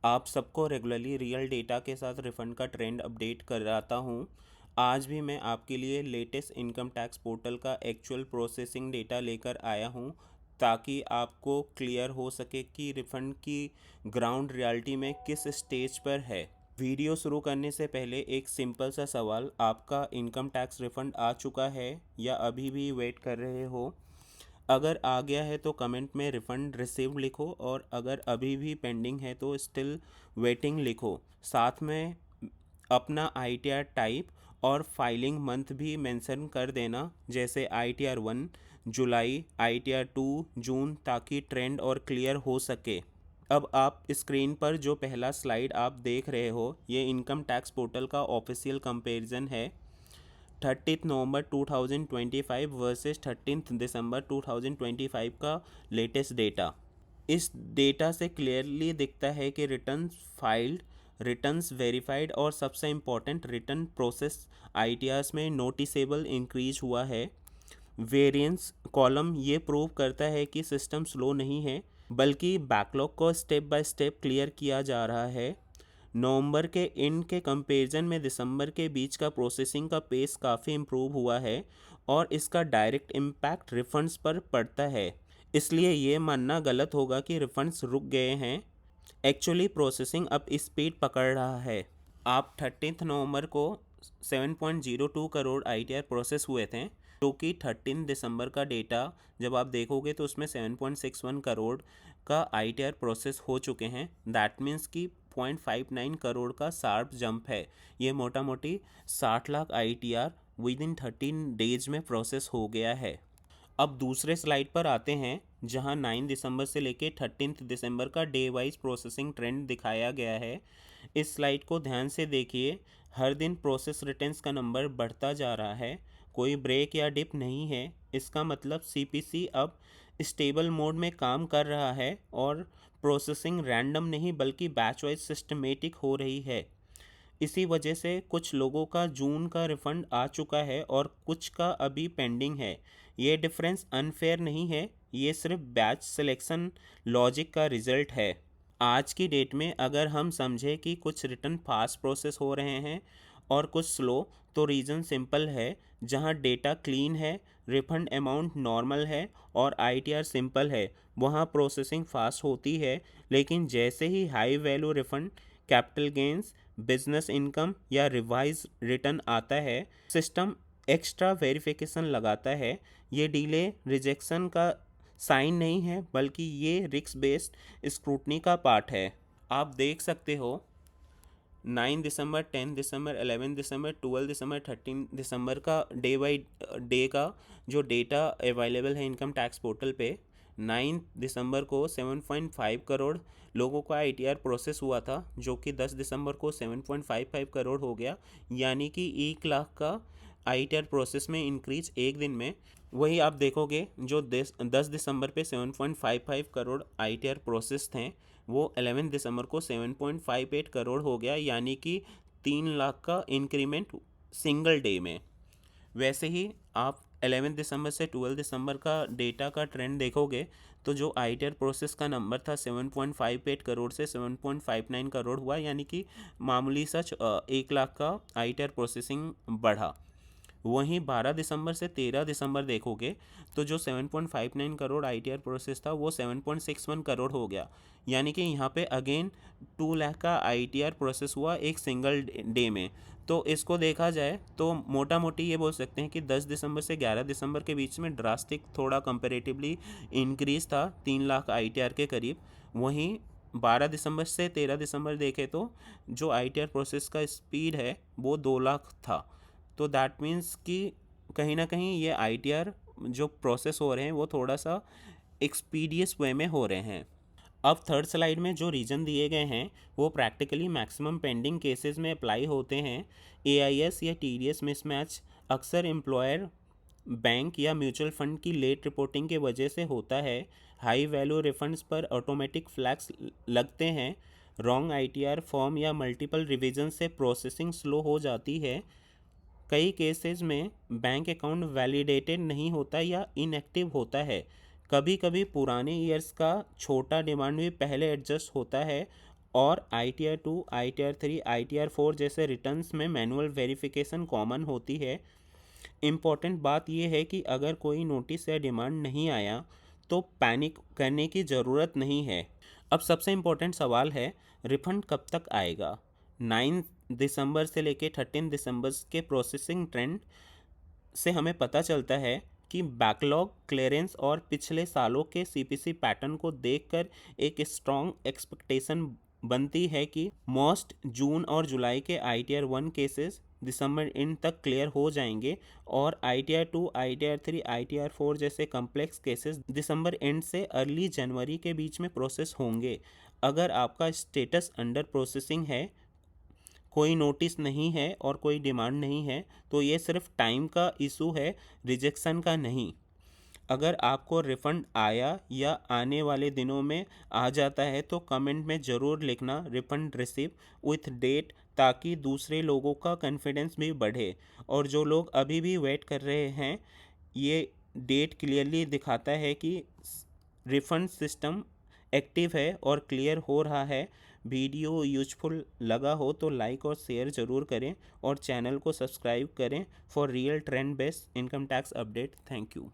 आप सबको regularly real data के साथ रिफ़ंड का ट्रेंड अपडेट कराता हूँ। आज भी मैं आपके लिए लेटेस्ट इनकम टैक्स पोर्टल का एक्चुअल प्रोसेसिंग डेटा लेकर आया हूँ, ताकि आपको क्लियर हो सके कि रिफ़ंड की ग्राउंड रियलिटी में किस स्टेज पर है। वीडियो शुरू करने से पहले एक सिंपल सा सवाल, आपका इनकम टैक्स रिफ़ंड आ चुका है या अभी भी वेट कर रहे हो? अगर आ गया है तो कमेंट में रिफ़ंड रिसीव्ड लिखो, और अगर अभी भी पेंडिंग है तो स्टिल वेटिंग लिखो। साथ में अपना आईटीआर टाइप और फाइलिंग मंथ भी मेंशन कर देना, जैसे ITR 1 जुलाई, ITR 2 जून, ताकि ट्रेंड और क्लियर हो सके। अब आप स्क्रीन पर जो पहला स्लाइड आप देख रहे हो, ये इनकम टैक्स पोर्टल का ऑफिशियल कंपैरिजन है। 30 नवंबर 2025 वर्सेस 13 दिसंबर 2025 का लेटेस्ट डेटा। इस डेटा से क्लियरली दिखता है कि रिटर्न्स फाइल्ड, रिटर्न्स वेरीफाइड और सबसे इम्पोर्टेंट रिटर्न प्रोसेस ITRs में नोटिसेबल इंक्रीज हुआ है। वेरिएंस कॉलम ये प्रूव करता है कि सिस्टम स्लो नहीं है, बल्कि बैकलॉग को स्टेप बाय स्टेप क्लियर किया जा रहा है। नवंबर के एंड के कंपैरिजन में दिसंबर के बीच का प्रोसेसिंग का पेस काफ़ी इम्प्रूव हुआ है, और इसका डायरेक्ट इम्पैक्ट रिफंड्स पर पड़ता है। इसलिए ये मानना गलत होगा कि रिफंड्स रुक गए हैं। एक्चुअली प्रोसेसिंग अब स्पीड पकड़ रहा है। आप 13 नवंबर को 7.02 करोड़ ITR प्रोसेस हुए थे, जो कि 13 दिसंबर का डेटा जब आप देखोगे तो उसमें 7.61 करोड़ का ITR प्रोसेस हो चुके हैं। दैट मीन्स कि 0.59 करोड़ का शार्प जंप है। ये मोटा मोटी 60 lakh ITR with in 13 days में प्रोसेस हो गया है। अब दूसरे स्लाइड पर आते हैं, जहां 9 दिसंबर से लेके 13 दिसंबर का डे वाइज प्रोसेसिंग ट्रेंड दिखाया गया है। इस स्लाइड को ध्यान से देखिए। हर दिन प्रोसेस रिटर्न्स का नंबर बढ़ता जा रहा है, कोई ब्रेक या डिप नहीं है। इसका मतलब CPC अब स्टेबल मोड में काम कर रहा है, और प्रोसेसिंग रैंडम नहीं बल्कि बैच वाइज सिस्टमेटिक हो रही है। इसी वजह से कुछ लोगों का जून का रिफंड आ चुका है और कुछ का अभी पेंडिंग है। ये डिफरेंस अनफेयर नहीं है, ये सिर्फ बैच सिलेक्शन लॉजिक का रिजल्ट है। आज की डेट में अगर हम समझें कि कुछ रिटर्न फास्ट प्रोसेस हो रहे हैं और कुछ स्लो, तो रीज़न सिंपल है। जहां डेटा क्लीन है, रिफंड अमाउंट नॉर्मल है और ITR सिंपल है, वहां प्रोसेसिंग फास्ट होती है। लेकिन जैसे ही high value refund, capital gains, business income या रिवाइज रिटर्न आता है, सिस्टम एक्स्ट्रा वेरिफिकेशन लगाता है। ये डिले रिजेक्शन का साइन नहीं है, बल्कि ये रिस्क बेस्ड स्क्रूटनी का पार्ट है। आप देख सकते हो 9 दिसंबर, 10 दिसंबर, 11 दिसंबर, 12 दिसंबर, 13 दिसंबर का डे बाई डे का जो डेटा अवेलेबल है इनकम टैक्स पोर्टल पे। 9 दिसंबर को 7.5 करोड़ लोगों का ITR प्रोसेस हुआ था, जो कि 10 दिसंबर को 7.55 करोड़ हो गया, यानी कि 1 लाख का ITR प्रोसेस में इंक्रीज एक दिन में। वही आप देखोगे जो 10 दिसंबर पे 7.55 करोड़ ITR प्रोसेस थे, वो 11 दिसंबर को 7.58 करोड़ हो गया, यानी कि 3 लाख का इंक्रीमेंट सिंगल डे में। वैसे ही आप 11 दिसंबर से 12 दिसंबर का डेटा का ट्रेंड देखोगे, तो जो ITR प्रोसेस का नंबर था 7.58 करोड़ से 7.59 करोड़ हुआ, यानी कि मामूली सच 1 लाख का ITR प्रोसेसिंग बढ़ा। वहीं 12 दिसंबर से 13 दिसंबर देखोगे तो जो 7.59 करोड़ ITR प्रोसेस था वो 7.61 करोड़ हो गया, यानी कि यहाँ पे अगेन 2 लाख का ITR प्रोसेस हुआ एक सिंगल डे में। तो इसको देखा जाए तो मोटा मोटी ये बोल सकते हैं कि 10 दिसंबर से 11 दिसंबर के बीच में ड्रास्टिक थोड़ा कंपेरेटिवली इंक्रीज था, 3 लाख ITR के करीब। वहीं 12 दिसंबर से 13 दिसंबर देखें तो जो ITR प्रोसेस का स्पीड है वो 2 लाख था। तो दैट मीन्स कि कहीं ना कहीं ये ITR जो प्रोसेस हो रहे हैं वो थोड़ा सा एक्सपीडियस वे में हो रहे हैं। अब थर्ड स्लाइड में जो रीजन दिए गए हैं वो प्रैक्टिकली मैक्सिमम पेंडिंग केसेस में अप्लाई होते हैं। AIS या TDS मिसमैच अक्सर एम्प्लॉयर, बैंक या म्यूचुअल फंड की लेट रिपोर्टिंग के वजह से होता है। हाई वैल्यू रिफंड्स पर ऑटोमेटिक फ्लैग्स लगते हैं। रॉन्ग ITR फॉर्म या मल्टीपल रिवीजन से प्रोसेसिंग स्लो हो जाती है। कई केसेस में बैंक अकाउंट वैलिडेटेड नहीं होता या इनएक्टिव होता है। कभी कभी पुराने ईयर्स का छोटा डिमांड भी पहले एडजस्ट होता है, और ITR 2, ITR 3, ITR 4 जैसे रिटर्न्स में मैनुअल वेरिफिकेशन कॉमन होती है। इम्पॉर्टेंट बात यह है कि अगर कोई नोटिस या डिमांड नहीं आया तो पैनिक करने की ज़रूरत नहीं है। अब सबसे इम्पोर्टेंट सवाल है, रिफंड कब तक आएगा? 9 दिसंबर से लेके 13 दिसंबर के प्रोसेसिंग ट्रेंड से हमें पता चलता है कि बैकलॉग क्लियरेंस और पिछले सालों के CPC पैटर्न को देखकर एक स्ट्रॉन्ग एक्सपेक्टेशन बनती है कि मोस्ट जून और जुलाई के ITR 1 केसेस दिसंबर एंड तक क्लियर हो जाएंगे और ITR 2, ITR 3, ITR 4 जैसे कम्प्लेक्स केसेस दिसंबर एंड से अर्ली जनवरी के बीच में प्रोसेस होंगे। अगर आपका स्टेटस अंडर प्रोसेसिंग है, कोई नोटिस नहीं है और कोई डिमांड नहीं है, तो ये सिर्फ टाइम का इशू है, रिजेक्शन का नहीं। अगर आपको रिफ़ंड आया या आने वाले दिनों में आ जाता है तो कमेंट में ज़रूर लिखना रिफ़ंड रिसीव विथ डेट, ताकि दूसरे लोगों का कॉन्फिडेंस भी बढ़े। और जो लोग अभी भी वेट कर रहे हैं, ये डेट क्लियरली दिखाता है कि रिफ़ंड सिस्टम एक्टिव है और क्लियर हो रहा है। वीडियो यूजफुल लगा हो तो लाइक और शेयर ज़रूर करें और चैनल को सब्सक्राइब करें for real trend based income tax update. Thank you.